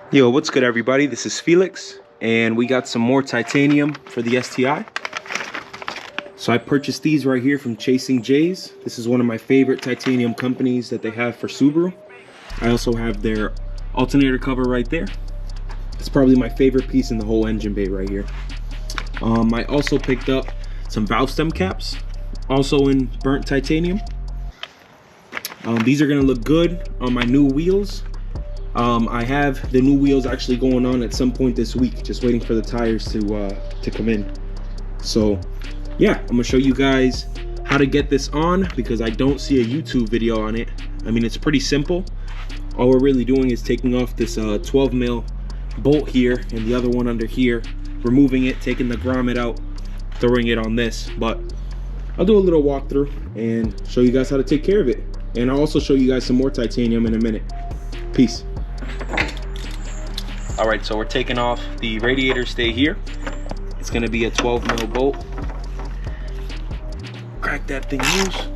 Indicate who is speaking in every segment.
Speaker 1: Yo, what's good everybody? This is Felix and we got some more titanium for the STI. So I purchased these right here from Chasing J's. This is one of my favorite titanium companies that they have for Subaru. I also have their alternator cover right there. It's probably my favorite piece in the whole engine bay right here. I also picked up some valve stem caps, also in burnt titanium. These are gonna look good on my new wheels. I have the new wheels actually going on at some point this week, just waiting for the tires to come in. So yeah, I'm gonna show you guys how to get this on because I don't see a YouTube video on it. I mean, it's pretty simple. All we're really doing is taking off this 12 mil bolt here and the other one under here, removing it, taking the grommet out, throwing it on this. But I'll do a little walkthrough and show you guys how to take care of it. And I'll also show you guys some more titanium in a minute. Peace. All right, so we're taking off the radiator stay here. It's gonna be a 12 mil bolt. Crack that thing loose.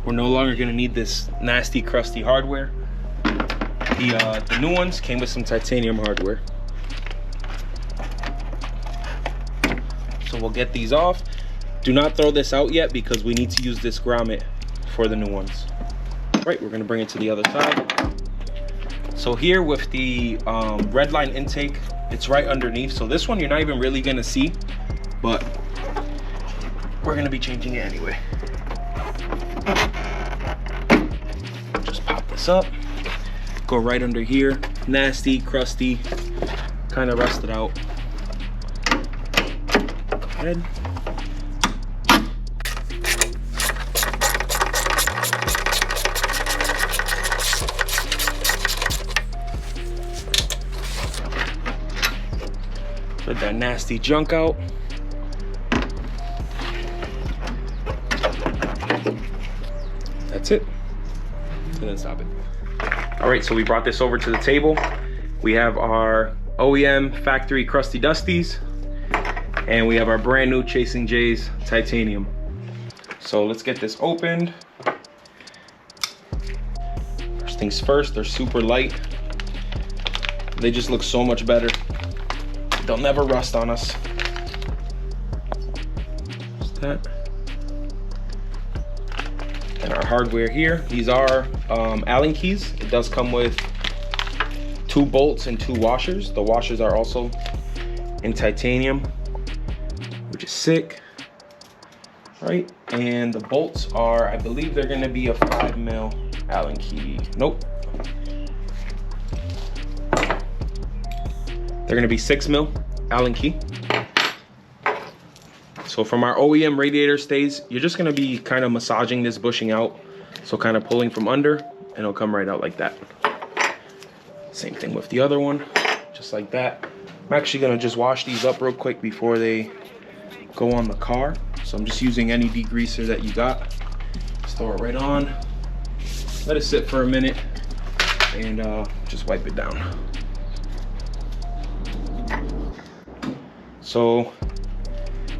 Speaker 1: We're no longer gonna need this nasty, crusty hardware. The new ones came with some titanium hardware. So we'll get these off. Do not throw this out yet because we need to use this grommet for the new ones. Right, we're gonna bring it to the other side. So here with the red line intake, it's right underneath. So this one you're not even really gonna see, but we're gonna be changing it anyway. Just pop this up, go right under here. Nasty, crusty, kind of rusted out. Go ahead. Put that nasty junk out. That's it. And then stop it. All right, so we brought this over to the table. We have our OEM factory crusty dusties, and we have our brand new Chasing J's titanium. So let's get this opened. First things first, they're super light. They just look so much better. They'll never rust on us. Just that. And our hardware here, these are Allen keys. It does come with 2 bolts and 2 washers. The washers are also in titanium, which is sick, right? And the bolts are, I believe they're gonna be a 5 mil Allen key. Nope. They're gonna be 6 mil Allen key. So from our OEM radiator stays, you're just gonna be kind of massaging this bushing out. So kind of pulling from under and it'll come right out like that. Same thing with the other one, just like that. I'm actually gonna just wash these up real quick before they go on the car. So I'm just using any degreaser that you got. Just throw it right on, let it sit for a minute and just wipe it down. So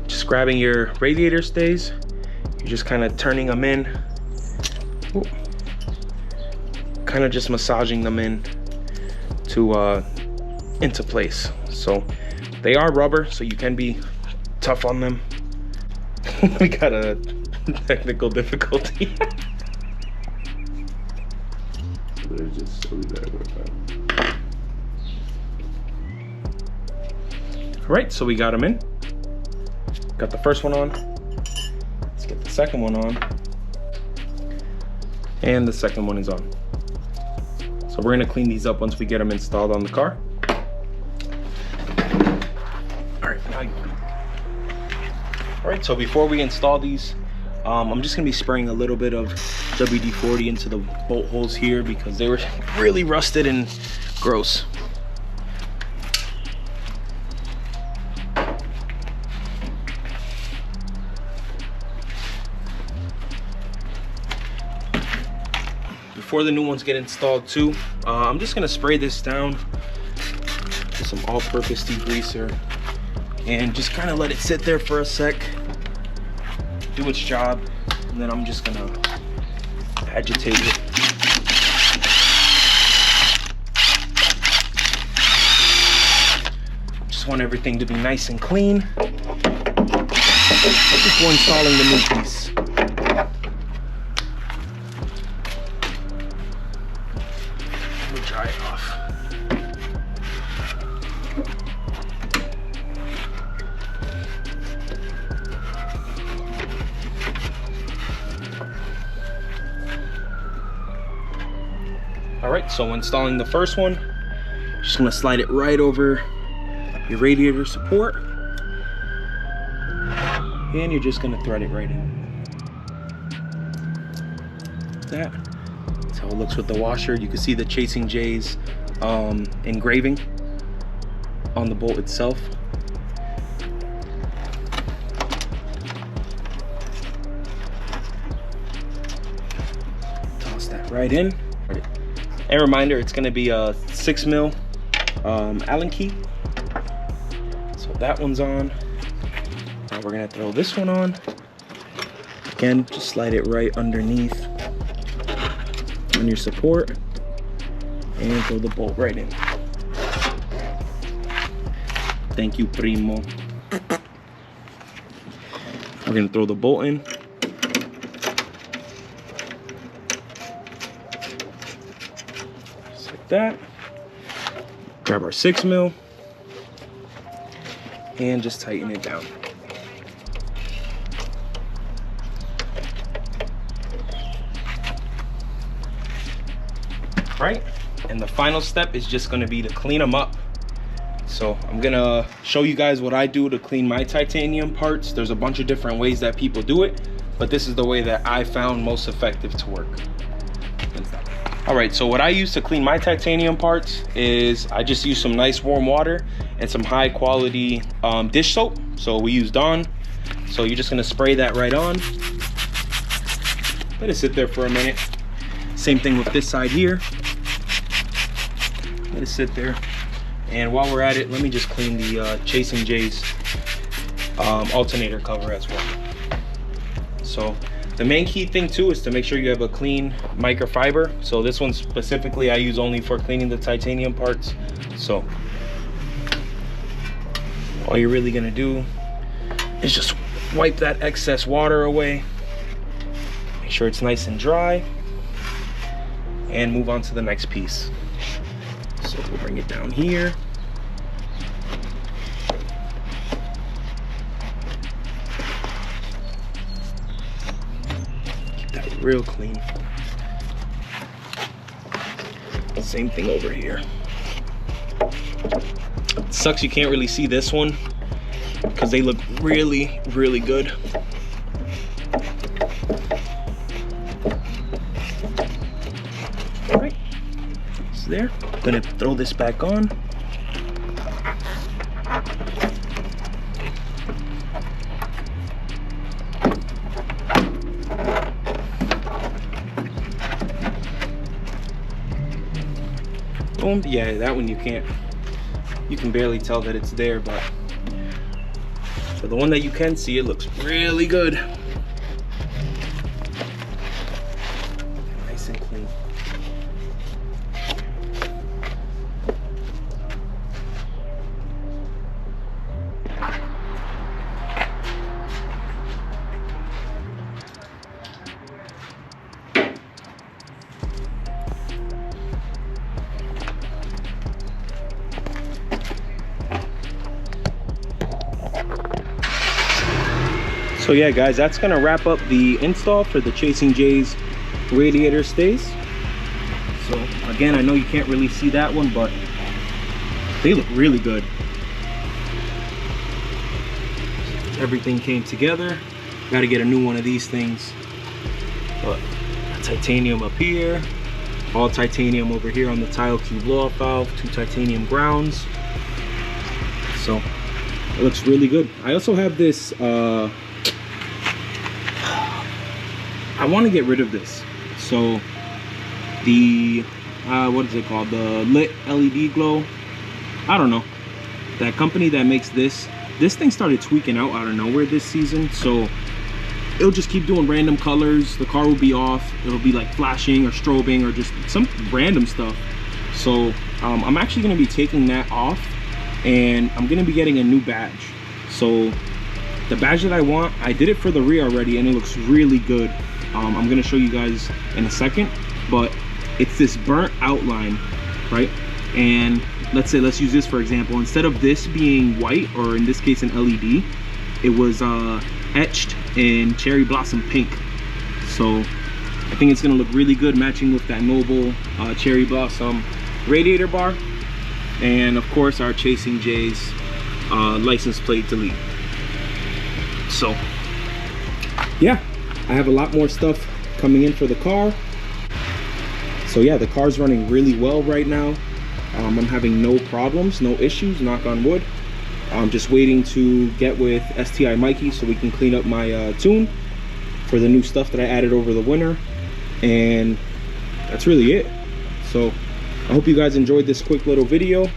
Speaker 1: just grabbing your radiator stays, you're just kind of turning them in, kind of just massaging them in to into place. So they are rubber, so you can be tough on them. We got a technical difficulty. They're just so bad. All right, so we got them in. Got the first one on. Let's get the second one on. And the second one is on. So we're gonna clean these up once we get them installed on the car. All right, so before we install these, I'm just gonna be spraying a little bit of WD-40 into the bolt holes here because they were really rusted and gross. Before the new ones get installed too, I'm just gonna spray this down with some all-purpose degreaser and just kind of let it sit there for a sec, do its job. and then I'm just gonna agitate it. Just want everything to be nice and clean before installing the new piece. Let me dry it off. All right, so installing the first one, just gonna slide it right over your radiator support, and you're just gonna thread it right in. That's how it looks with the washer. You can see the Chasing J's engraving on the bolt itself. Toss that right in. And reminder, it's going to be a 6mm Allen key. So that one's on. Now we're going to throw this one on. Again, just slide it right underneath on your support and throw the bolt right in. Thank you, primo. We're going to throw the bolt in. That, grab our 6mm and just tighten it down. Right, and the final step is just going to be to clean them up. So I'm gonna show you guys what I do to clean my titanium parts. There's a bunch of different ways that people do it, but this is the way that I found most effective to work. All right, so what I use to clean my titanium parts is I just use some nice warm water and some high quality dish soap. So we use Dawn. So you're just gonna spray that right on. Let it sit there for a minute. Same thing with this side here. Let it sit there. And while we're at it, let me just clean the Chasing J's alternator cover as well. So the main key thing too is to make sure you have a clean microfiber. So this one specifically I use only for cleaning the titanium parts. So all you're really gonna do is just wipe that excess water away. Make sure it's nice and dry and move on to the next piece. So we'll bring it down here. Real clean. Same thing over here. It sucks you can't really see this one because they look really, really good. All right, it's there. I'm gonna throw this back on. Boom. Yeah, that one you can barely tell that it's there, but for the one that you can see, it looks really good. Nice and clean. So yeah guys, that's gonna wrap up the install for the Chasing J's radiator stays. So again, I know you can't really see that one, but they look really good. Everything came together. Got to get a new one of these things. But titanium up here, all titanium over here on the tile key blow-off valve, 2 titanium grounds. So it looks really good. I also have this I want to get rid of this. So the what is it called, the lit LED glow, I don't know, that company that makes this thing started tweaking out of nowhere this season. So it'll just keep doing random colors. The car will be off. It'll be like flashing or strobing or just some random stuff. So I'm actually going to be taking that off, and I'm going to be getting a new badge. So the badge that I want, I did it for the rear already, and it looks really good. I'm going to show you guys in a second, but it's this burnt outline, right? And let's use this for example. Instead of this being white, or in this case an LED, it was etched in cherry blossom pink. So I think it's going to look really good matching with that noble cherry blossom radiator bar, and of course our Chasing J's license plate delete. So yeah, I have a lot more stuff coming in for the car. So yeah, the car's running really well right now. I'm having no problems, no issues, knock on wood. I'm just waiting to get with STI Mikey so we can clean up my tune for the new stuff that I added over the winter, and that's really it. So I hope you guys enjoyed this quick little video,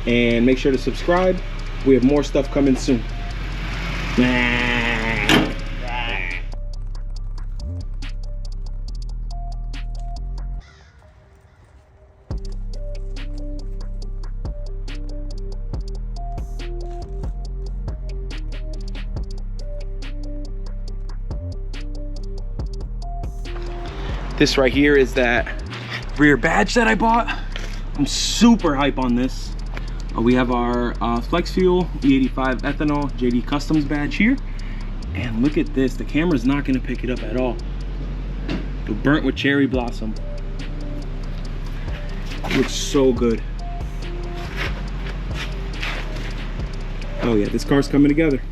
Speaker 1: and make sure to subscribe. We have more stuff coming soon. This right here is that rear badge that I bought. I'm super hype on this. We have our Flex Fuel E85 ethanol JD Customs badge here, and look at this. The camera's not going to pick it up at all. The burnt with cherry blossom. It looks so good. Oh yeah, this car's coming together.